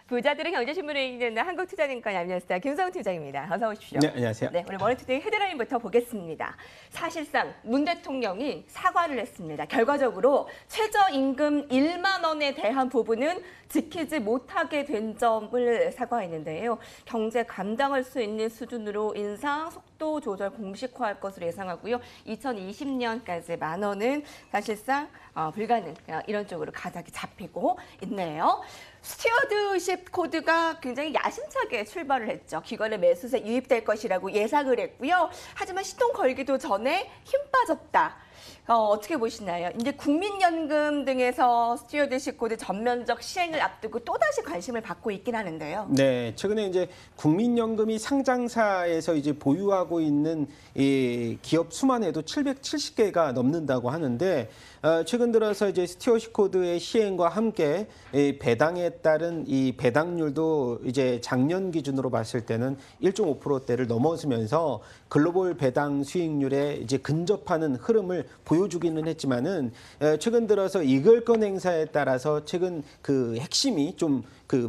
부자들의 경제신문을 읽는 한국투자증권 안녕하세요. 김성훈 팀장입니다. 어서 오십시오. 네, 안녕하세요. 네, 오늘 머니투데이 헤드라인부터 보겠습니다. 사실상 문 대통령이 사과를 했습니다. 결과적으로 최저임금 1만 원에 대한 부분은 지키지 못하게 된 점을 사과했는데요. 경제 감당할 수 있는 수준으로 인상, 속도 조절 공식화할 것으로 예상하고요. 2020년까지 만 원은 사실상 불가능, 이런 쪽으로 가닥이 잡히고 있네요. 스튜어드십 코드가 굉장히 야심차게 출발을 했죠. 기관의 매수세 유입될 것이라고 예상을 했고요. 하지만 시동 걸기도 전에 힘 빠졌다. 어떻게 보시나요? 이제 국민연금 등에서 스튜어드십 코드 전면적 시행을 앞두고 또다시 관심을 받고 있긴 하는데요. 네, 최근에 이제 국민연금이 상장사에서 이제 보유하고 있는 이 기업 수만 해도 770개가 넘는다고 하는데 최근 들어서 이제 스튜어드십 코드의 시행과 함께 이 배당에 따른 이 배당률도 이제 작년 기준으로 봤을 때는 1.5%대를 넘어서면서 글로벌 배당 수익률에 이제 근접하는 흐름을 보여주기는 했지만은 최근 들어서 이글권 행사에 따라서 최근 그 핵심이 좀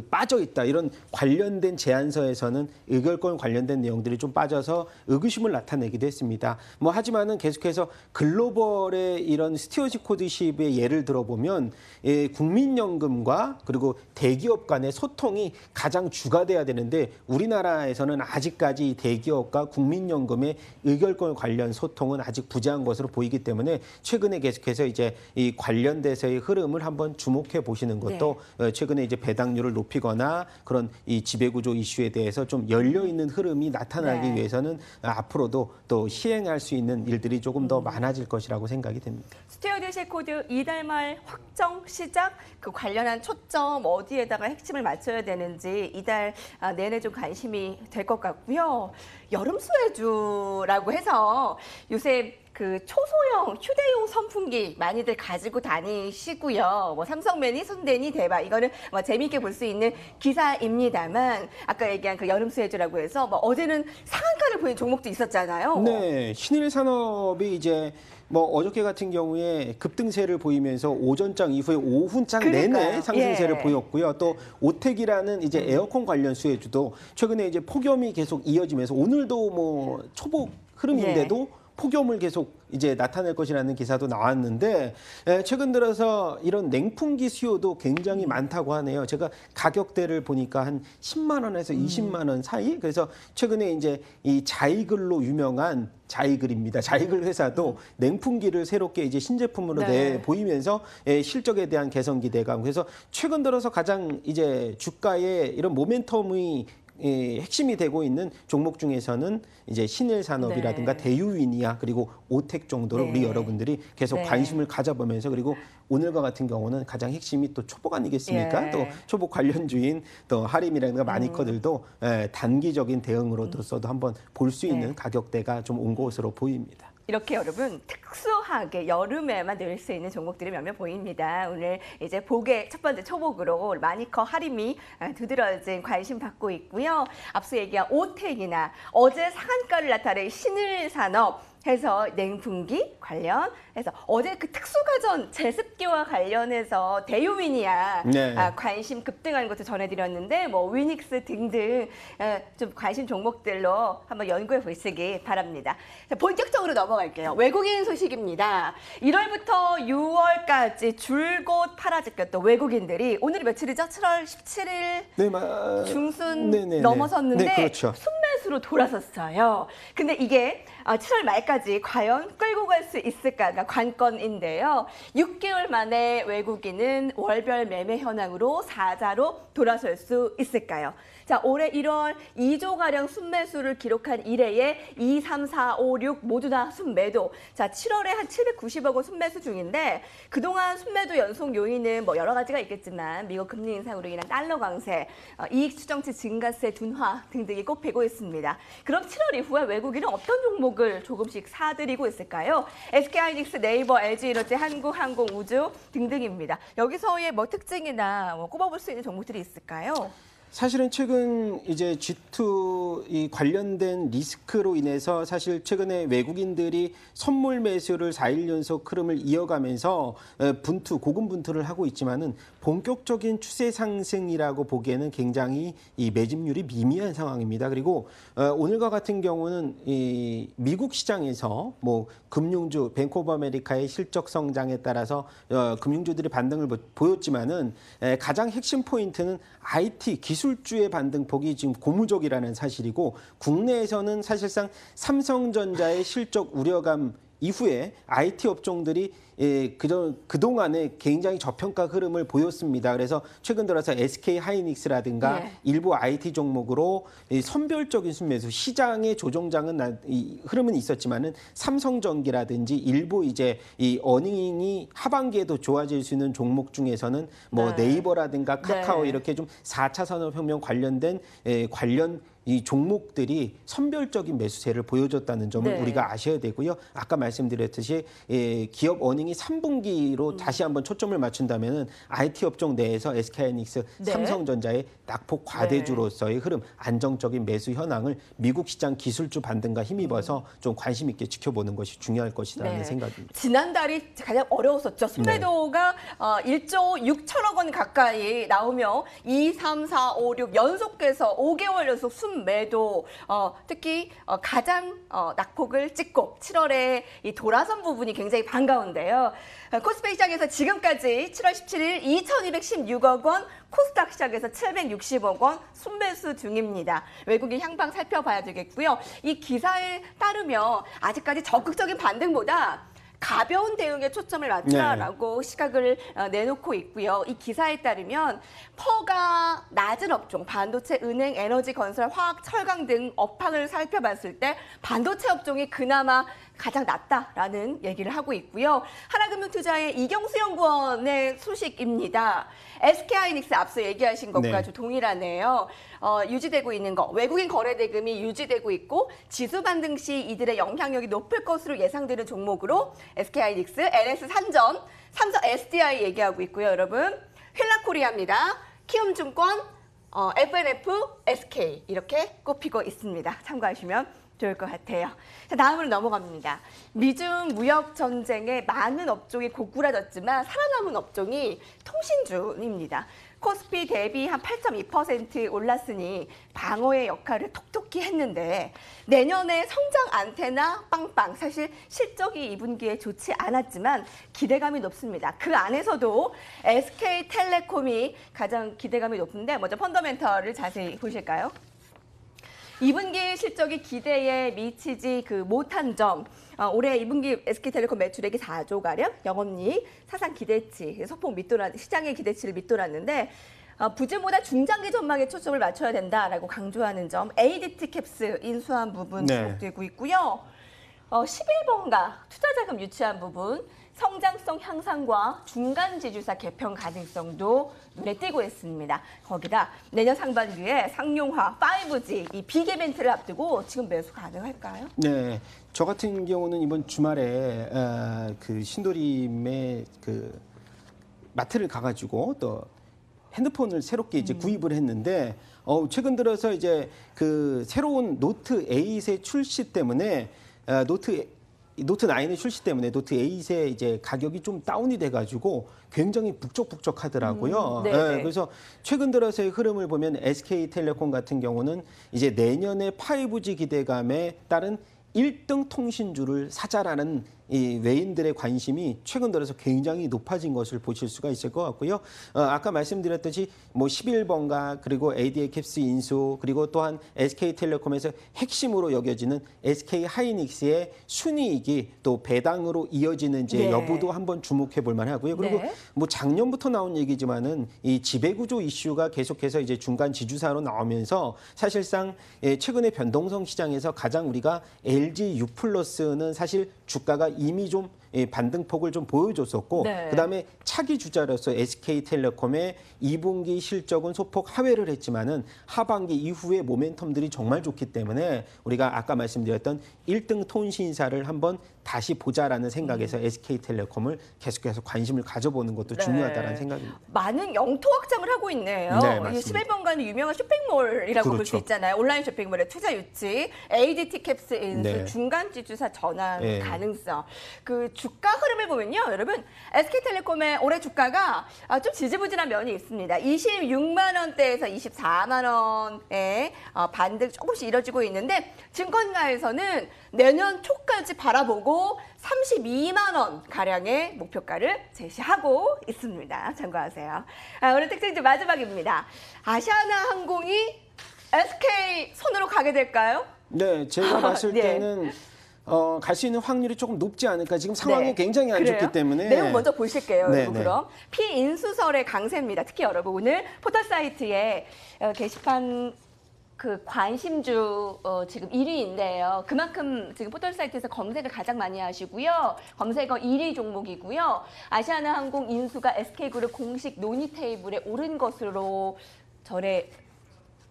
빠져 있다. 이런 관련된 제안서에서는 의결권 관련된 내용들이 좀 빠져서 의구심을 나타내기도 했습니다. 하지만은 계속해서 글로벌의 이런 스튜어드십 코드십의 예를 들어보면 국민연금과 그리고 대기업 간의 소통이 가장 주가 돼야 되는데 우리나라에서는 아직까지 대기업과 국민연금의 의결권 관련 소통은 아직 부재한 것으로 보이기 때문에 최근에 계속해서 이제 이 관련돼서의 흐름을 한번 주목해 보시는 것도 최근에 이제 배당률을 높이거나 그런 이 지배구조 이슈에 대해서 좀 열려 있는 흐름이 나타나기 위해서는 앞으로도 또 시행할 수 있는 일들이 조금 더 많아질 것이라고 생각이 됩니다. 스튜어드십 코드 이달 말 확정 시작, 그 관련한 초점 어디에다가 핵심을 맞춰야 되는지 이달 내내 좀 관심이 될 것 같고요. 여름 수혜주라고 해서 요새 그 초소형 휴대용 선풍기 많이들 가지고 다니시고요. 삼성매니, 손대니 대박 이거는 재미있게 볼 수 있는 기사입니다만 아까 얘기한 그 여름 수혜주라고 해서 어제는 상한가를 보인 종목도 있었잖아요. 네, 신일산업이 이제 어저께 같은 경우에 급등세를 보이면서 오전장 이후에 오후장 내내 상승세를 보였고요. 또 오텍이라는 이제 에어컨 관련 수혜주도 최근에 이제 폭염이 계속 이어지면서 오늘도 초복 흐름인데도 폭염을 계속 이제 나타낼 것이라는 기사도 나왔는데 최근 들어서 이런 냉풍기 수요도 굉장히 많다고 하네요. 제가 가격대를 보니까 한 10만 원에서 20만 원 사이. 그래서 최근에 이제 이 자이글로 유명한 자이글입니다. 자이글 회사도 냉풍기를 새롭게 이제 신제품으로 보이면서 실적에 대한 개선 기대감. 그래서 최근 들어서 가장 이제 주가의 이런 모멘텀이 핵심이 되고 있는 종목 중에서는 이제 신일산업이라든가 대유위니아 그리고 오텍 정도로 우리 여러분들이 계속 관심을 가져보면서 그리고 오늘과 같은 경우는 가장 핵심이 또 초복 아니겠습니까? 또 초복 관련주인 또 하림이라든가 마니커들도 단기적인 대응으로서도 한번 볼 수 있는 가격대가 좀 온 것으로 보입니다. 이렇게 여러분 특수하게 여름에만 늘 수 있는 종목들이 몇몇 보입니다. 오늘 이제 복의 첫 번째 초복으로 마니커 하림이 두드러진 관심 받고 있고요. 앞서 얘기한 오텍이나 어제 상한가를 나타낸 신일산업 해서 냉풍기 관련해서 어제 그 특수가전 제습기와 관련해서 대유위니아 관심 급등하는 것도 전해드렸는데 위닉스 등등 좀 관심 종목들로 한번 연구해 보시기 바랍니다. 자, 본격적으로 넘어갈게요. 외국인 소식입니다. 1월부터 6월까지 줄곧 팔아제꼈던 외국인들이 오늘이 며칠이죠? 7월 17일 중순 넘어섰는데 그렇죠. 순매수로 돌아섰어요. 근데 이게 7월 말까지 과연 끌고 갈 수 있을까가 관건인데요. 6개월 만에 외국인은 월별 매매 현황으로 사자로 돌아설 수 있을까요? 자, 올해 1월 2조가량 순매수를 기록한 이래에 2, 3, 4, 5, 6 모두 다 순매도. 자, 7월에 한 790억 원 순매수 중인데 그동안 순매도 연속 요인은 여러 가지가 있겠지만 미국 금리 인상으로 인한 달러 강세, 이익 추정치 증가세 둔화 등등이 꼽히고 있습니다. 그럼 7월 이후에 외국인은 어떤 종목을 조금씩 사들이고 있을까요? SK하이닉스, 네이버, LG에너지, 한국항공우주 등등입니다. 여기서의 특징이나 꼽아볼 수 있는 종목들이 있을까요? 사실은 최근 이제 G2 이 관련된 리스크로 인해서 사실 최근에 외국인들이 선물 매수를 4일 연속 흐름을 이어가면서 고금 분투를 하고 있지만은 본격적인 추세 상승이라고 보기에는 굉장히 이 매집률이 미미한 상황입니다. 그리고 오늘과 같은 경우는 이 미국 시장에서 뭐 금융주 뱅크 오브 아메리카의 실적 성장에 따라서 금융주들이 반등을 보였지만은 가장 핵심 포인트는 IT 기술주의 반등폭이 지금 고무적이라는 사실이고 국내에서는 사실상 삼성전자의 실적 우려감 이후에 IT 업종들이 그동안에 굉장히 저평가 흐름을 보였습니다. 그래서 최근 들어서 SK 하이닉스라든가 일부 IT 종목으로 선별적인 순매수 시장의 조정장은 흐름은 있었지만은 삼성전기라든지 일부 이제 이 어닝이 하반기에도 좋아질 수 있는 종목 중에서는 뭐 네이버라든가 카카오 이렇게 좀 4차 산업혁명 관련된 관련 이 종목들이 선별적인 매수세를 보여줬다는 점을 우리가 아셔야 되고요. 아까 말씀드렸듯이 기업 어닝이 3분기로 다시 한번 초점을 맞춘다면은 IT 업종 내에서 SK하이닉스, 삼성전자의 낙폭 과대주로서의 흐름, 안정적인 매수 현황을 미국 시장 기술주 반등과 힘입어서 좀 관심 있게 지켜보는 것이 중요할 것이라는 생각입니다. 지난달이 가장 어려웠었죠. 순매도가 1조 6천억 원 가까이 나오며 2, 3, 4, 5, 6 연속해서 5개월 연속 순매도 특히 가장 낙폭을 찍고 7월에 이 돌아선 부분이 굉장히 반가운데요. 코스피 시장에서 지금까지 7월 17일 2,216억 원, 코스닥 시장에서 760억 원 순매수 중입니다. 외국인 향방 살펴봐야 되겠고요. 이 기사에 따르면 아직까지 적극적인 반등보다 가벼운 대응에 초점을 맞추라라고 시각을 내놓고 있고요. 이 기사에 따르면 퍼가 낮은 업종, 반도체, 은행, 에너지, 건설, 화학, 철강 등 업황을 살펴봤을 때 반도체 업종이 그나마 가장 낫다라는 얘기를 하고 있고요. 하나금융투자의 이경수 연구원의 소식입니다. SK하이닉스 앞서 얘기하신 것과 좀 동일하네요. 유지되고 있는 거, 외국인 거래 대금이 유지되고 있고 지수 반등 시 이들의 영향력이 높을 것으로 예상되는 종목으로 SK하이닉스, LS산전, 삼성 SDI 얘기하고 있고요. 여러분, 휠라코리아입니다. 키움증권, FNF, SK 이렇게 꼽히고 있습니다. 참고하시면 좋을 것 같아요. 자, 다음으로 넘어갑니다. 미중 무역 전쟁에 많은 업종이 고꾸라졌지만 살아남은 업종이 통신주입니다. 코스피 대비 한 8.2% 올랐으니 방어의 역할을 톡톡히 했는데 내년에 성장 안테나 빵빵 사실 실적이 2분기에 좋지 않았지만 기대감이 높습니다. 그 안에서도 SK텔레콤이 가장 기대감이 높은데 먼저 펀더멘털을 자세히 보실까요? 2분기 실적이 기대에 미치지 못한 점, 올해 2분기 SK텔레콤 매출액이 4조 가량, 영업이익 사상 기대치, 소폭 시장의 기대치를 밑돌았는데 부진보다 중장기 전망에 초점을 맞춰야 된다라고 강조하는 점, ADT 캡스 인수한 부분 주목되고 있고요. 11번가 투자자금 유치한 부분, 성장성 향상과 중간 지주사 개편 가능성도 눈에 띄고 있습니다. 거기다 내년 상반기에 상용화 5G 이 빅 이벤트를 앞두고 지금 매수 가능할까요? 네, 저 같은 경우는 이번 주말에 그 신도림의 그 마트를 가가지고 또 핸드폰을 새롭게 이제 구입을 했는데 최근 들어서 이제 그 새로운 노트 8의 출시 때문에 노트 9의 출시 때문에 노트 8의 이제 가격이 좀 다운이 돼가지고 굉장히 북적북적하더라고요. 그래서 최근 들어서의 흐름을 보면 SK텔레콤 같은 경우는 이제 내년에 5G 기대감에 따른 1등 통신주를 사자라는 이 외인들의 관심이 최근 들어서 굉장히 높아진 것을 보실 수가 있을 것 같고요. 아까 말씀드렸듯이 뭐 11번가 그리고 ADA 캡스 인수 그리고 또한 SK텔레콤에서 핵심으로 여겨지는 SK하이닉스의 순이익이 또 배당으로 이어지는지 여부도 한번 주목해 볼 만하고요. 그리고 뭐 작년부터 나온 얘기지만은 이 지배구조 이슈가 계속해서 이제 중간 지주사로 나오면서 사실상 최근에 변동성 시장에서 가장 우리가 LG U+는 사실 주가가 이미 좀 이 반등폭을 좀 보여줬었고 네. 그다음에 차기 주자로서 SK텔레콤의 2분기 실적은 소폭 하회를 했지만은 하반기 이후의 모멘텀들이 정말 좋기 때문에 우리가 아까 말씀드렸던 1등 톤신사를 한번 다시 보자라는 생각에서 SK텔레콤을 계속해서 관심을 가져보는 것도 네. 중요하다는 생각입니다. 많은 영토 확장을 하고 있네요. 네, 이 맞습니다. 11번가는 유명한 쇼핑몰이라고 볼 수 그렇죠. 있잖아요. 온라인 쇼핑몰의 투자 유치, ADT 캡스 인수, 네. 중간 지주사 전환 네. 가능성. 그 주가 흐름을 보면요, 여러분 SK텔레콤의 올해 주가가 좀 지지부진한 면이 있습니다. 26만 원대에서 24만 원에 반등 조금씩 이뤄지고 있는데 증권가에서는 내년 초까지 바라보고 32만 원 가량의 목표가를 제시하고 있습니다. 참고하세요. 오늘 특징주 마지막입니다. 아시아나 항공이 SK 손으로 가게 될까요? 네, 제가 봤을 네. 때는 갈 수 있는 확률이 조금 높지 않을까. 지금 상황이 네. 굉장히 안 그래요? 좋기 때문에. 내용 먼저 보실게요. 네, 여러분. 네. 그럼 피인수설의 강세입니다. 특히 여러분 오늘 포털 사이트에 게시판 그 관심주 지금 1위인데요. 그만큼 지금 포털 사이트에서 검색을 가장 많이 하시고요. 검색어 1위 종목이고요. 아시아나항공 인수가 SK그룹 공식 논의 테이블에 오른 것으로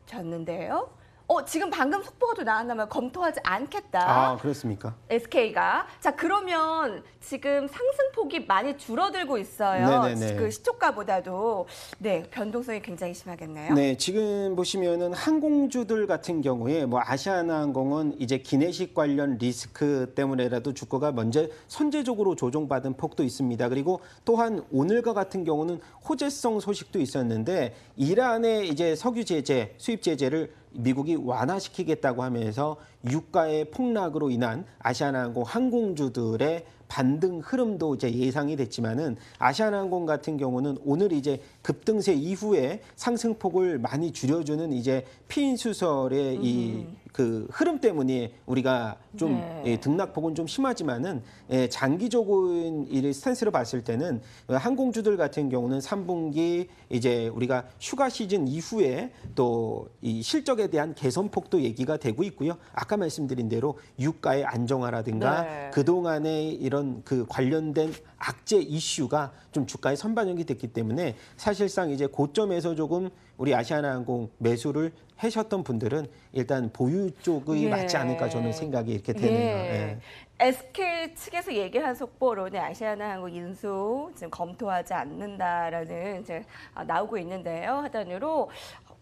전해졌는데요. 지금 방금 속보가 또 나왔나면 검토하지 않겠다. 아, 그렇습니까? SK가. 자, 그러면 지금 상승폭이 많이 줄어들고 있어요. 네네네. 그 시초가보다도. 네, 변동성이 굉장히 심하겠네요. 네, 지금 보시면은 항공주들 같은 경우에 뭐 아시아나항공은 이제 기내식 관련 리스크 때문에라도 주가가 먼저 선제적으로 조정받은 폭도 있습니다. 그리고 또한 오늘과 같은 경우는 호재성 소식도 있었는데 이란의 이제 석유 제재, 수입 제재를 미국이 완화시키겠다고 하면서 유가의 폭락으로 인한 아시아나항공 항공주들의 반등 흐름도 이제 예상이 됐지만은 아시아나항공 같은 경우는 오늘 이제 급등세 이후에 상승폭을 많이 줄여주는 이제 피인수설의 이 그 흐름 때문에 우리가 좀 네. 등락폭은 좀 심하지만은 장기적인 이 스탠스로 봤을 때는 항공주들 같은 경우는 3분기 이제 우리가 휴가 시즌 이후에 또 이 실적에 대한 개선폭도 얘기가 되고 있고요. 아까 말씀드린 대로 유가의 안정화라든가 네. 그동안의 이런 그 관련된 악재 이슈가 좀 주가에 선반영이 됐기 때문에 사실상 이제 고점에서 조금 우리 아시아나항공 매수를 하셨던 분들은 일단 보유 쪽이 예. 맞지 않을까 저는 생각이 이렇게 되네요. 예. SK 측에서 얘기한 속보로는 아시아나항공 인수 지금 검토하지 않는다라는 이제 나오고 있는데요. 하단으로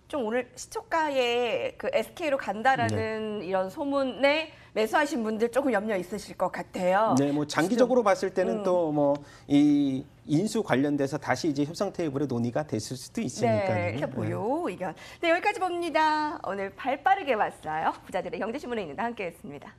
좀 오늘 시초가에 그 SK로 간다라는 이런 소문에 매수하신 분들 조금 염려 있으실 것 같아요. 네, 뭐 장기적으로 봤을 때는 또 뭐 이 인수 관련돼서 다시 이제 협상 테이블에 논의가 됐을 수도 있으니까요. 네, 이렇게 보요 의견. 네, 여기까지 봅니다. 오늘 발 빠르게 왔어요. 부자들의 경제신문에 있는데 함께했습니다.